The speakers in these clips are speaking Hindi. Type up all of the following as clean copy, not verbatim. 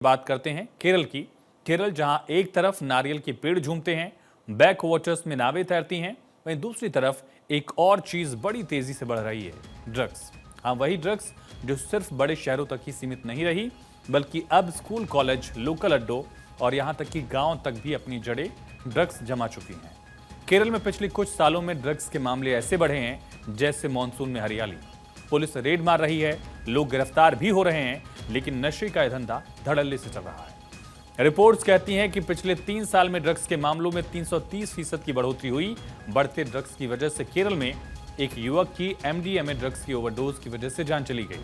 बात करते हैं केरल की। केरल जहां एक तरफ नारियल के पेड़ झूमते हैं, बैक वाटर्स में नावें तैरती हैं, वहीं दूसरी तरफ एक और चीज बड़ी तेजी से बढ़ रही है, ड्रग्स। हाँ, वही ड्रग्स जो सिर्फ बड़े शहरों तक ही सीमित नहीं रही, बल्कि अब स्कूल, कॉलेज, लोकल अड्डों और यहां तक कि गांव तक भी अपनी जड़ें ड्रग्स जमा चुकी हैं। केरल में पिछले कुछ सालों में ड्रग्स के मामले ऐसे बढ़े हैं जैसे मानसून में हरियाली। पुलिस रेड मार रही है, लोग गिरफ्तार भी हो रहे हैं, लेकिन नशे का यह धंधा धड़ल्ले से चल रहा है। रिपोर्ट्स कहती हैं कि पिछले 3 साल में ड्रग्स के मामलों में 330% की बढ़ोतरी हुई। बढ़ते ड्रग्स की वजह से केरल में एक युवक की एमडीएमए ड्रग्स की ओवरडोज की वजह से जान चली गई।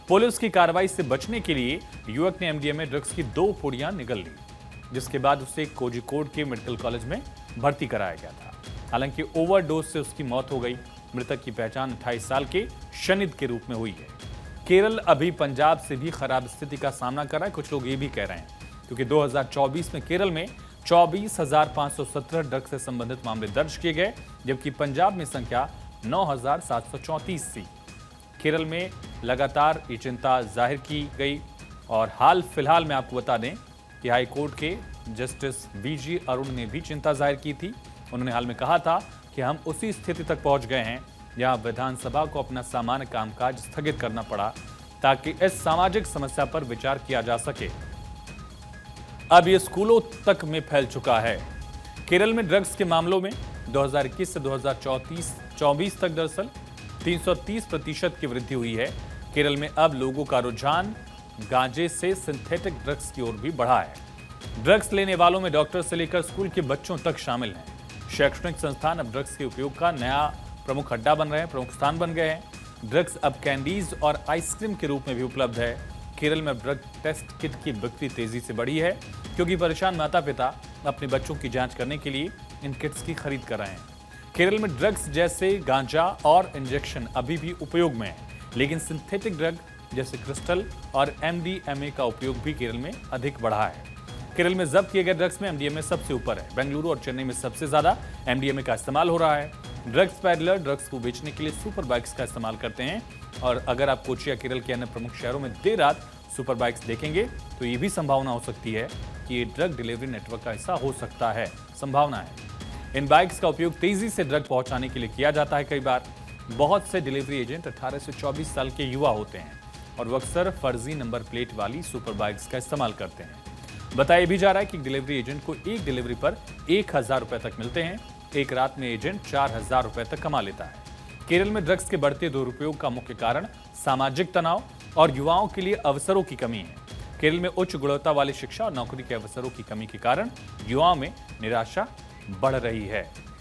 पुलिस की कार्रवाई से बचने के लिए युवक ने एमडीएमए ड्रग्स की 2 पुड़ियां निगल ली, जिसके बाद उसे कोझिकोड के मेडिकल कॉलेज में भर्ती कराया गया था। हालांकि ओवरडोज से उसकी मौत हो गई। मृतक की पहचान 28 साल के शनिद के रूप में हुई है। केरल अभी पंजाब से भी खराब स्थिति का सामना कर रहा है, कुछ लोग ये भी कह रहे हैं, क्योंकि 2024 में केरल में 24,517 ड्रग्स से संबंधित मामले दर्ज किए गए, जबकि पंजाब में संख्या 9,734 थी। केरल में लगातार ये चिंता जाहिर की गई और हाल फिलहाल में आपको बता दें कि हाई कोर्ट के जस्टिस बीजी अरुण ने भी चिंता जाहिर की थी। उन्होंने हाल में कहा था कि हम उसी स्थिति तक पहुंच गए हैं जहां विधानसभा को अपना सामान्य कामकाज स्थगित करना पड़ा ताकि इस सामाजिक समस्या पर विचार किया जा सके। अब यह स्कूलों तक में फैल चुका है। केरल में ड्रग्स के मामलों में 2021 से 2024 तक दरअसल 330% की वृद्धि हुई है। केरल में अब लोगों का रुझान गांजे से सिंथेटिक ड्रग्स की ओर भी बढ़ा है। ड्रग्स लेने वालों में डॉक्टर से लेकर स्कूल के बच्चों तक शामिल हैं। शैक्षणिक संस्थान अब ड्रग्स के उपयोग का नया प्रमुख अड्डा बन रहे हैं, प्रमुख स्थान बन गए हैं। ड्रग्स अब कैंडीज और आइसक्रीम के रूप में भी उपलब्ध है। केरल में ड्रग टेस्ट किट की बिक्री तेजी से बढ़ी है, क्योंकि परेशान माता पिता अपने बच्चों की जांच करने के लिए इन किट्स की खरीद कर रहे हैं। केरल में ड्रग्स जैसे गांजा और इंजेक्शन अभी भी उपयोग में है, लेकिन सिंथेटिक ड्रग जैसे क्रिस्टल और एमडीएमए का उपयोग भी केरल में अधिक बढ़ा है। केरल में जब्त किए गए ड्रग्स में एमडीएमए सबसे ऊपर है। बेंगलुरु और चेन्नई में सबसे ज्यादा एमडीएमए का इस्तेमाल हो रहा है। ड्रग्स पैडलर ड्रग्स को बेचने के लिए सुपर बाइक्स का इस्तेमाल करते हैं, और अगर आप कोची या केरल के अन्य प्रमुख शहरों में देर रात सुपर बाइक्स देखेंगे तो ये भी संभावना हो सकती है कि ये ड्रग डिलीवरी नेटवर्क का हिस्सा हो सकता है। संभावना है। इन बाइक्स का उपयोग तेजी से ड्रग पहुंचाने के लिए किया जाता है। कई बार बहुत से डिलीवरी एजेंट 18 से 24 साल के युवा होते हैं और वो अक्सर फर्जी नंबर प्लेट वाली सुपर बाइक्स का इस्तेमाल करते हैं। बताया भी जा रहा है कि डिलीवरी एजेंट को एक डिलीवरी पर 1,000 रुपए तक मिलते हैं। एक रात में एजेंट 4,000 रुपए तक कमा लेता है। केरल में ड्रग्स के बढ़ते दुरुपयोग का मुख्य कारण सामाजिक तनाव और युवाओं के लिए अवसरों की कमी है। केरल में उच्च गुणवत्ता वाली शिक्षा और नौकरी के अवसरों की कमी के कारण युवाओं में निराशा बढ़ रही है।